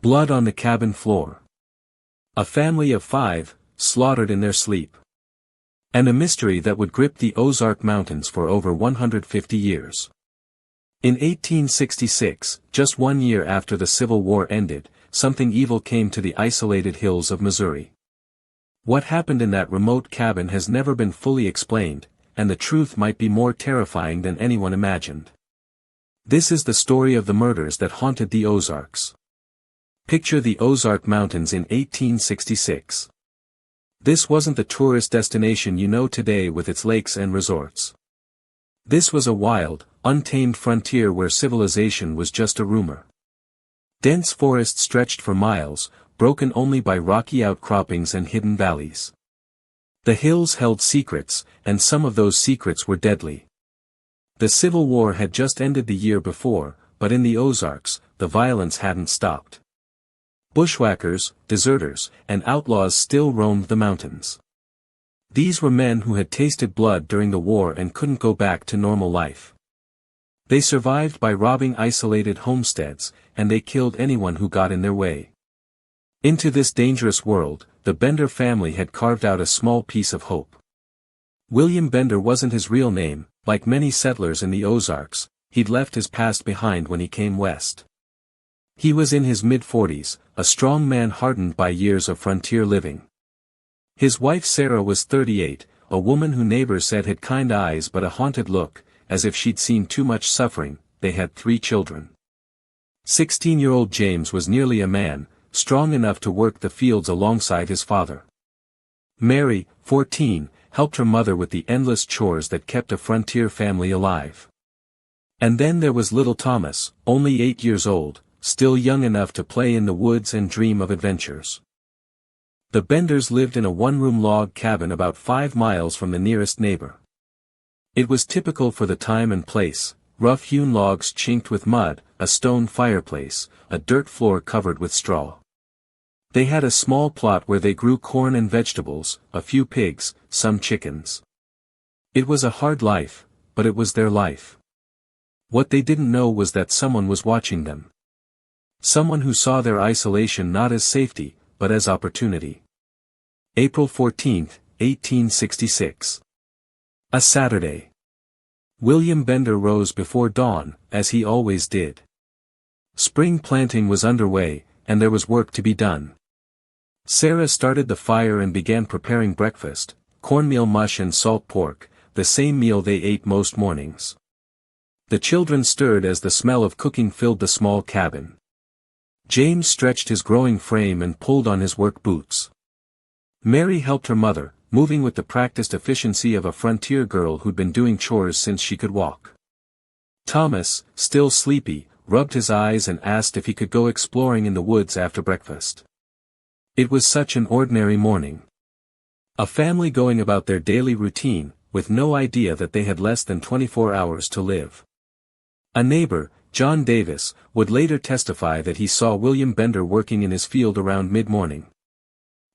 Blood on the cabin floor. A family of 5, slaughtered in their sleep. And a mystery that would grip the Ozark Mountains for over 150 years. In 1866, just 1 year after the Civil War ended, something evil came to the isolated hills of Missouri. What happened in that remote cabin has never been fully explained, and the truth might be more terrifying than anyone imagined. This is the story of the murders that haunted the Ozarks. Picture the Ozark Mountains in 1866. This wasn't the tourist destination you know today with its lakes and resorts. This was a wild, untamed frontier where civilization was just a rumor. Dense forests stretched for miles, broken only by rocky outcroppings and hidden valleys. The hills held secrets, and some of those secrets were deadly. The Civil War had just ended the year before, but in the Ozarks, the violence hadn't stopped. Bushwhackers, deserters, and outlaws still roamed the mountains. These were men who had tasted blood during the war and couldn't go back to normal life. They survived by robbing isolated homesteads, and they killed anyone who got in their way. Into this dangerous world, the Bender family had carved out a small piece of hope. William Bender wasn't his real name. Like many settlers in the Ozarks, he'd left his past behind when he came west. He was in his mid-40s, a strong man hardened by years of frontier living. His wife Sarah was 38, a woman who neighbors said had kind eyes but a haunted look, as if she'd seen too much suffering. They had 3 children. 16-year-old James was nearly a man, strong enough to work the fields alongside his father. Mary, 14, helped her mother with the endless chores that kept a frontier family alive. And then there was little Thomas, only 8 years old, still young enough to play in the woods and dream of adventures. The Benders lived in a one-room log cabin about 5 miles from the nearest neighbor. It was typical for the time and place, rough-hewn logs chinked with mud, a stone fireplace, a dirt floor covered with straw. They had a small plot where they grew corn and vegetables, a few pigs, some chickens. It was a hard life, but it was their life. What they didn't know was that someone was watching them. Someone who saw their isolation not as safety, but as opportunity. April 14, 1866. A Saturday. William Bender rose before dawn, as he always did. Spring planting was underway, and there was work to be done. Sarah started the fire and began preparing breakfast, cornmeal mush and salt pork, the same meal they ate most mornings. The children stirred as the smell of cooking filled the small cabin. James stretched his growing frame and pulled on his work boots. Mary helped her mother, moving with the practiced efficiency of a frontier girl who'd been doing chores since she could walk. Thomas, still sleepy, rubbed his eyes and asked if he could go exploring in the woods after breakfast. It was such an ordinary morning. A family going about their daily routine, with no idea that they had less than 24 hours to live. A neighbor, John Davis, would later testify that he saw William Bender working in his field around mid-morning.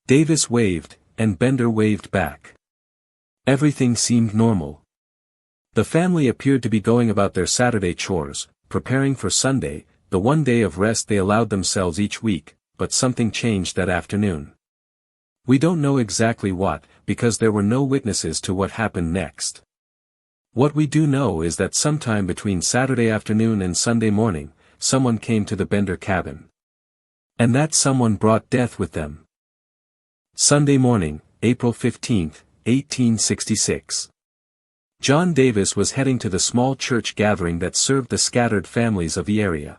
Davis waved, and Bender waved back. Everything seemed normal. The family appeared to be going about their Saturday chores, preparing for Sunday, the one day of rest they allowed themselves each week, but something changed that afternoon. We don't know exactly what, because there were no witnesses to what happened next. What we do know is that sometime between Saturday afternoon and Sunday morning, someone came to the Bender cabin. And that someone brought death with them. Sunday morning, April 15, 1866. John Davis was heading to the small church gathering that served the scattered families of the area.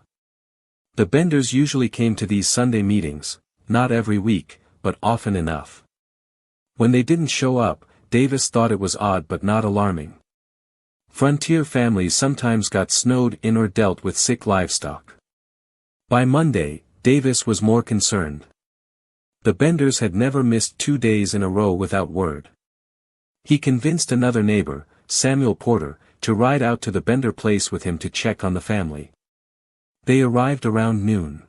The Benders usually came to these Sunday meetings, not every week, but often enough. When they didn't show up, Davis thought it was odd but not alarming. Frontier families sometimes got snowed in or dealt with sick livestock. By Monday, Davis was more concerned. The Benders had never missed 2 days in a row without word. He convinced another neighbor, Samuel Porter, to ride out to the Bender place with him to check on the family. They arrived around noon.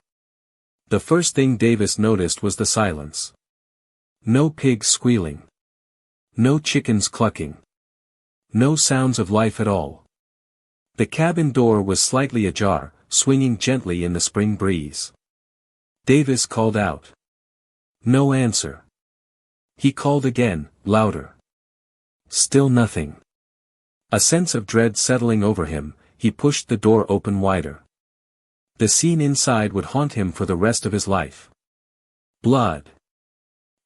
The first thing Davis noticed was the silence. No pigs squealing. No chickens clucking. No sounds of life at all. The cabin door was slightly ajar, swinging gently in the spring breeze. Davis called out. No answer. He called again, louder. Still nothing. A sense of dread settling over him, he pushed the door open wider. The scene inside would haunt him for the rest of his life. Blood.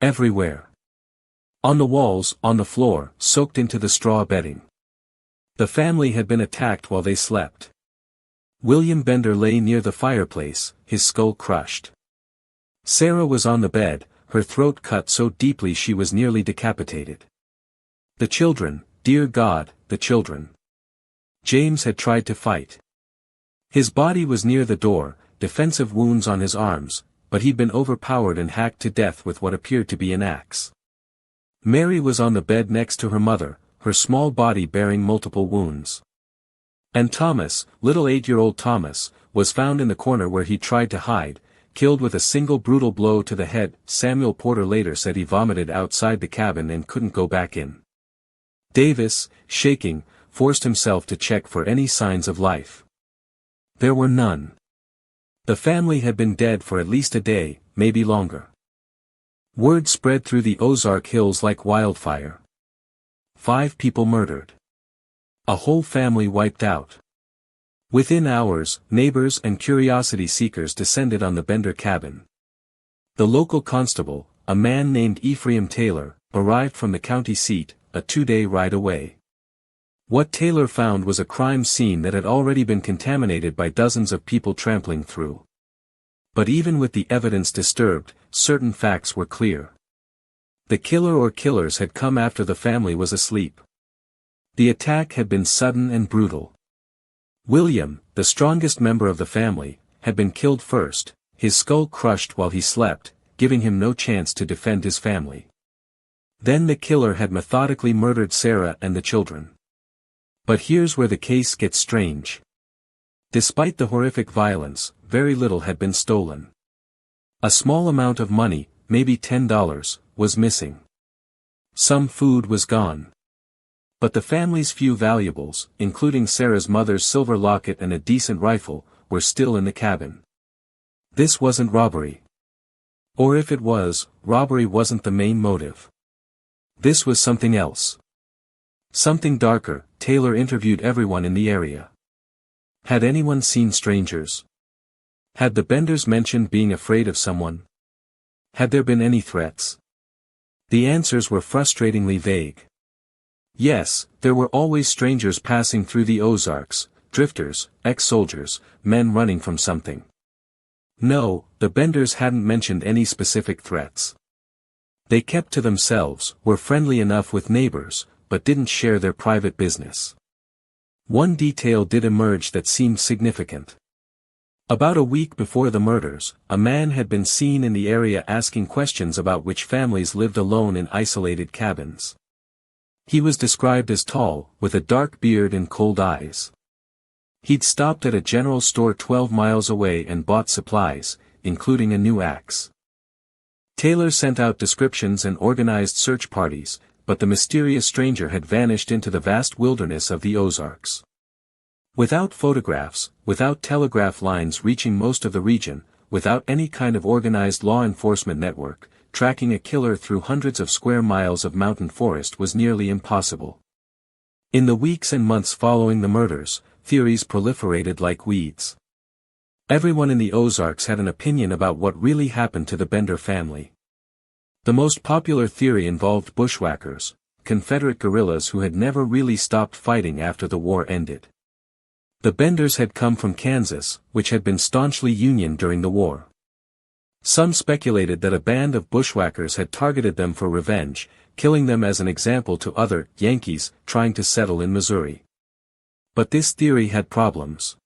Everywhere. On the walls, on the floor, soaked into the straw bedding. The family had been attacked while they slept. William Bender lay near the fireplace, his skull crushed. Sarah was on the bed, her throat cut so deeply she was nearly decapitated. The children, dear God, the children. James had tried to fight. His body was near the door, defensive wounds on his arms, but he'd been overpowered and hacked to death with what appeared to be an axe. Mary was on the bed next to her mother, her small body bearing multiple wounds. And Thomas, little 8-year-old Thomas, was found in the corner where he tried to hide, killed with a single brutal blow to the head. Samuel Porter later said he vomited outside the cabin and couldn't go back in. Davis, shaking, forced himself to check for any signs of life. There were none. The family had been dead for at least a day, maybe longer. Word spread through the Ozark Hills like wildfire. 5 people murdered. A whole family wiped out. Within hours, neighbors and curiosity seekers descended on the Bender cabin. The local constable, a man named Ephraim Taylor, arrived from the county seat, a 2-day ride away. What Taylor found was a crime scene that had already been contaminated by dozens of people trampling through. But even with the evidence disturbed, certain facts were clear. The killer or killers had come after the family was asleep. The attack had been sudden and brutal. William, the strongest member of the family, had been killed first, his skull crushed while he slept, giving him no chance to defend his family. Then the killer had methodically murdered Sarah and the children. But here's where the case gets strange. Despite the horrific violence, very little had been stolen. A small amount of money, maybe $10, was missing. Some food was gone. But the family's few valuables, including Sarah's mother's silver locket and a decent rifle, were still in the cabin. This wasn't robbery. Or if it was, robbery wasn't the main motive. This was something else. Something darker. Taylor interviewed everyone in the area. Had anyone seen strangers? Had the Benders mentioned being afraid of someone? Had there been any threats? The answers were frustratingly vague. Yes, there were always strangers passing through the Ozarks, drifters, ex-soldiers, men running from something. No, the Benders hadn't mentioned any specific threats. They kept to themselves, were friendly enough with neighbors, but didn't share their private business. One detail did emerge that seemed significant. About a week before the murders, a man had been seen in the area asking questions about which families lived alone in isolated cabins. He was described as tall, with a dark beard and cold eyes. He'd stopped at a general store 12 miles away and bought supplies, including a new axe. Taylor sent out descriptions and organized search parties, but the mysterious stranger had vanished into the vast wilderness of the Ozarks. Without photographs, without telegraph lines reaching most of the region, without any kind of organized law enforcement network, tracking a killer through hundreds of square miles of mountain forest was nearly impossible. In the weeks and months following the murders, theories proliferated like weeds. Everyone in the Ozarks had an opinion about what really happened to the Bender family. The most popular theory involved bushwhackers, Confederate guerrillas who had never really stopped fighting after the war ended. The Benders had come from Kansas, which had been staunchly Union during the war. Some speculated that a band of bushwhackers had targeted them for revenge, killing them as an example to other Yankees trying to settle in Missouri. But this theory had problems.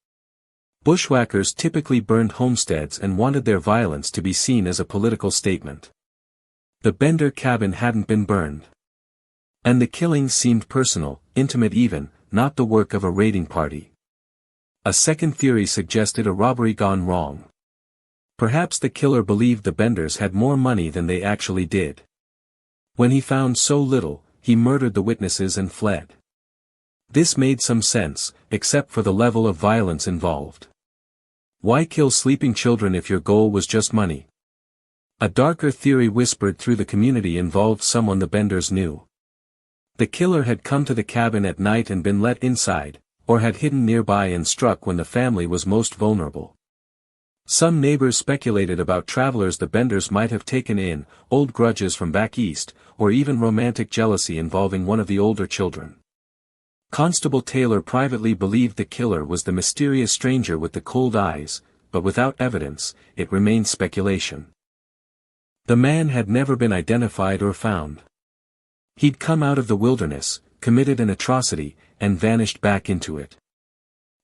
Bushwhackers typically burned homesteads and wanted their violence to be seen as a political statement. The Bender cabin hadn't been burned. And the killings seemed personal, intimate even, not the work of a raiding party. A second theory suggested a robbery gone wrong. Perhaps the killer believed the Benders had more money than they actually did. When he found so little, he murdered the witnesses and fled. This made some sense, except for the level of violence involved. Why kill sleeping children if your goal was just money? A darker theory whispered through the community involved someone the Benders knew. The killer had come to the cabin at night and been let inside, or had hidden nearby and struck when the family was most vulnerable. Some neighbors speculated about travelers the Benders might have taken in, old grudges from back east, or even romantic jealousy involving one of the older children. Constable Taylor privately believed the killer was the mysterious stranger with the cold eyes, but without evidence, it remained speculation. The man had never been identified or found. He'd come out of the wilderness, committed an atrocity, and vanished back into it.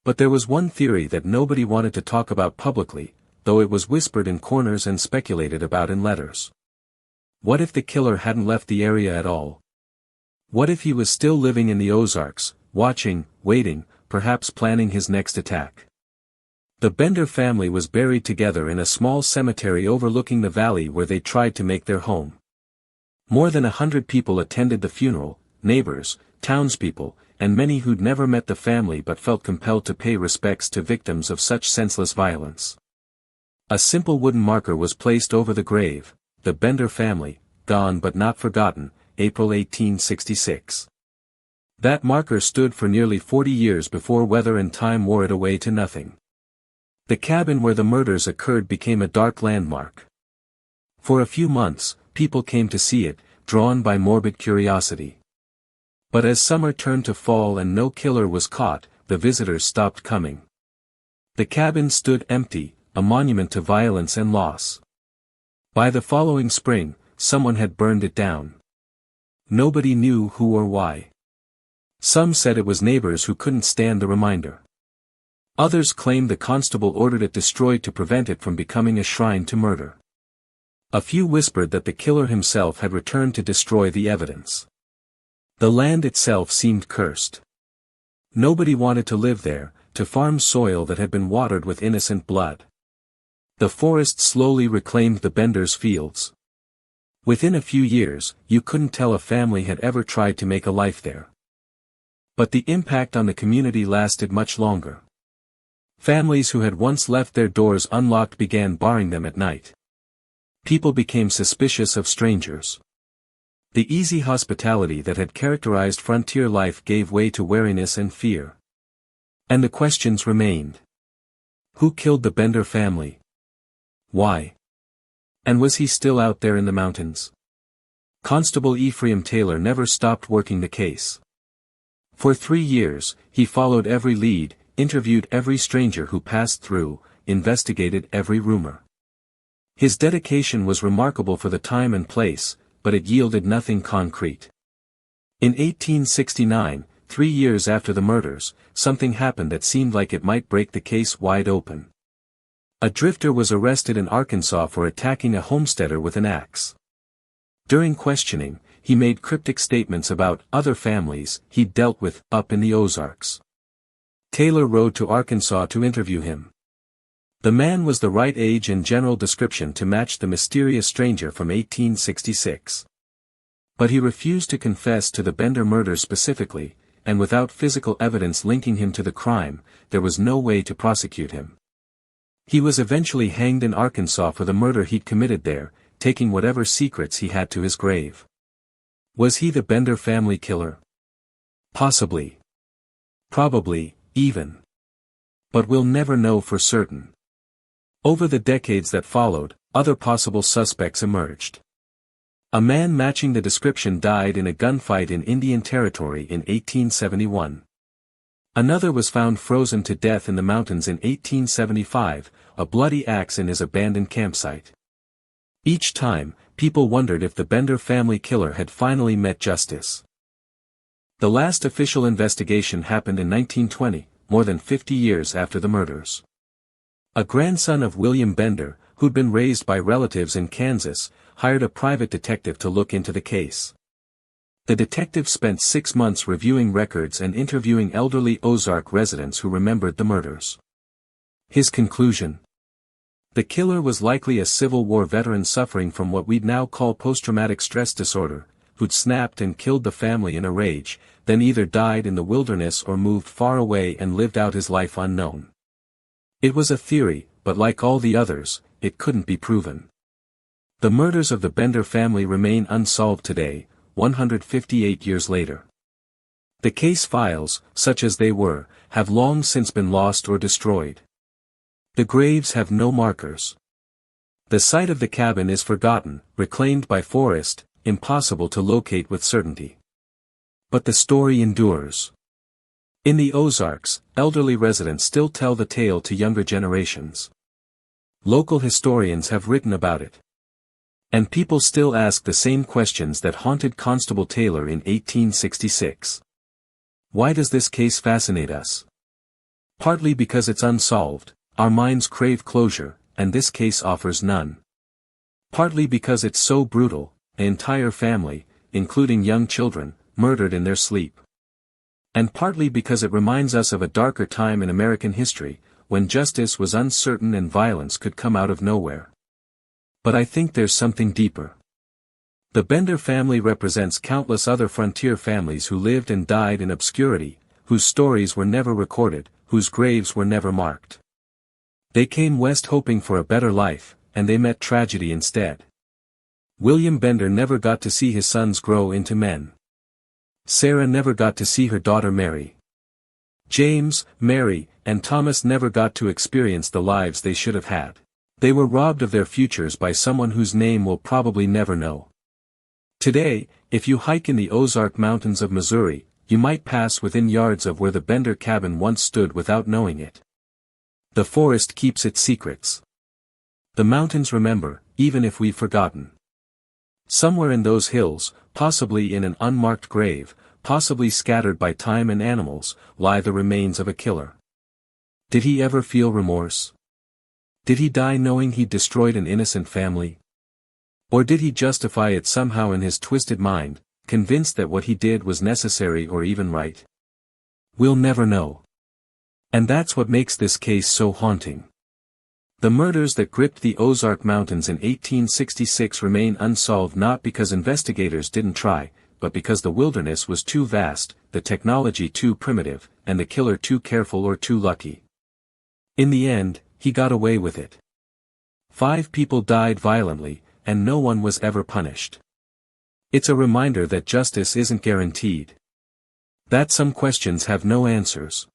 But there was one theory that nobody wanted to talk about publicly, though it was whispered in corners and speculated about in letters. What if the killer hadn't left the area at all? What if he was still living in the Ozarks, watching, waiting, perhaps planning his next attack? The Bender family was buried together in a small cemetery overlooking the valley where they tried to make their home. More than 100 people attended the funeral, neighbors, townspeople, and many who'd never met the family but felt compelled to pay respects to victims of such senseless violence. A simple wooden marker was placed over the grave, "The Bender Family, Gone but Not Forgotten, April 1866. That marker stood for nearly 40 years before weather and time wore it away to nothing. The cabin where the murders occurred became a dark landmark. For a few months, people came to see it, drawn by morbid curiosity. But as summer turned to fall and no killer was caught, the visitors stopped coming. The cabin stood empty, a monument to violence and loss. By the following spring, someone had burned it down. Nobody knew who or why. Some said it was neighbors who couldn't stand the reminder. Others claimed the constable ordered it destroyed to prevent it from becoming a shrine to murder. A few whispered that the killer himself had returned to destroy the evidence. The land itself seemed cursed. Nobody wanted to live there, to farm soil that had been watered with innocent blood. The forest slowly reclaimed the Benders' fields. Within a few years, you couldn't tell a family had ever tried to make a life there. But the impact on the community lasted much longer. Families who had once left their doors unlocked began barring them at night. People became suspicious of strangers. The easy hospitality that had characterized frontier life gave way to wariness and fear. And the questions remained. Who killed the Bender family? Why? And was he still out there in the mountains? Constable Ephraim Taylor never stopped working the case. For 3 years, he followed every lead, interviewed every stranger who passed through, investigated every rumor. His dedication was remarkable for the time and place, but it yielded nothing concrete. In 1869, 3 years after the murders, something happened that seemed like it might break the case wide open. A drifter was arrested in Arkansas for attacking a homesteader with an axe. During questioning, he made cryptic statements about other families he'd dealt with up in the Ozarks. Taylor rode to Arkansas to interview him. The man was the right age and general description to match the mysterious stranger from 1866. But he refused to confess to the Bender murder specifically, and without physical evidence linking him to the crime, there was no way to prosecute him. He was eventually hanged in Arkansas for the murder he'd committed there, taking whatever secrets he had to his grave. Was he the Bender family killer? Possibly. Probably, even. But we'll never know for certain. Over the decades that followed, other possible suspects emerged. A man matching the description died in a gunfight in Indian Territory in 1871. Another was found frozen to death in the mountains in 1875, a bloody axe in his abandoned campsite. Each time, people wondered if the Bender family killer had finally met justice. The last official investigation happened in 1920, more than 50 years after the murders. A grandson of William Bender, who'd been raised by relatives in Kansas, hired a private detective to look into the case. The detective spent 6 months reviewing records and interviewing elderly Ozark residents who remembered the murders. His conclusion? The killer was likely a Civil War veteran suffering from what we'd now call post-traumatic stress disorder, who'd snapped and killed the family in a rage, then either died in the wilderness or moved far away and lived out his life unknown. It was a theory, but like all the others, it couldn't be proven. The murders of the Bender family remain unsolved today, 158 years later. The case files, such as they were, have long since been lost or destroyed. The graves have no markers. The site of the cabin is forgotten, reclaimed by forest, impossible to locate with certainty. But the story endures. In the Ozarks, elderly residents still tell the tale to younger generations. Local historians have written about it. And people still ask the same questions that haunted Constable Taylor in 1866. Why does this case fascinate us? Partly because it's unsolved, our minds crave closure, and this case offers none. Partly because it's so brutal, an entire family, including young children, murdered in their sleep. And partly because it reminds us of a darker time in American history, when justice was uncertain and violence could come out of nowhere. But I think there's something deeper. The Bender family represents countless other frontier families who lived and died in obscurity, whose stories were never recorded, whose graves were never marked. They came west hoping for a better life, and they met tragedy instead. William Bender never got to see his sons grow into men. Sarah never got to see her daughter marry. James, Mary, and Thomas never got to experience the lives they should have had. They were robbed of their futures by someone whose name we'll probably never know. Today, if you hike in the Ozark Mountains of Missouri, you might pass within yards of where the Bender cabin once stood without knowing it. The forest keeps its secrets. The mountains remember, even if we've forgotten. Somewhere in those hills, possibly in an unmarked grave, possibly scattered by time and animals, lie the remains of a killer. Did he ever feel remorse? Did he die knowing he'd destroyed an innocent family? Or did he justify it somehow in his twisted mind, convinced that what he did was necessary or even right? We'll never know. And that's what makes this case so haunting. The murders that gripped the Ozark Mountains in 1866 remain unsolved not because investigators didn't try, but because the wilderness was too vast, the technology too primitive, and the killer too careful or too lucky. In the end, he got away with it. 5 people died violently, and no one was ever punished. It's a reminder that justice isn't guaranteed. That some questions have no answers.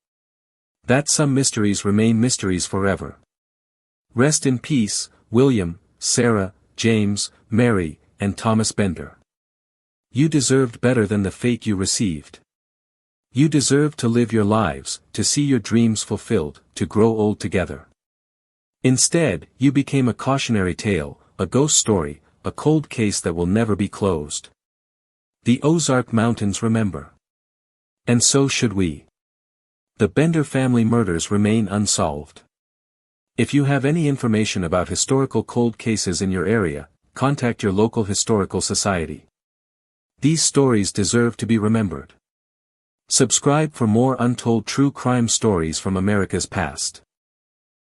That some mysteries remain mysteries forever. Rest in peace, William, Sarah, James, Mary, and Thomas Bender. You deserved better than the fate you received. You deserved to live your lives, to see your dreams fulfilled, to grow old together. Instead, you became a cautionary tale, a ghost story, a cold case that will never be closed. The Ozark Mountains remember. And so should we. The Bender family murders remain unsolved. If you have any information about historical cold cases in your area, contact your local historical society. These stories deserve to be remembered. Subscribe for more untold true crime stories from America's past.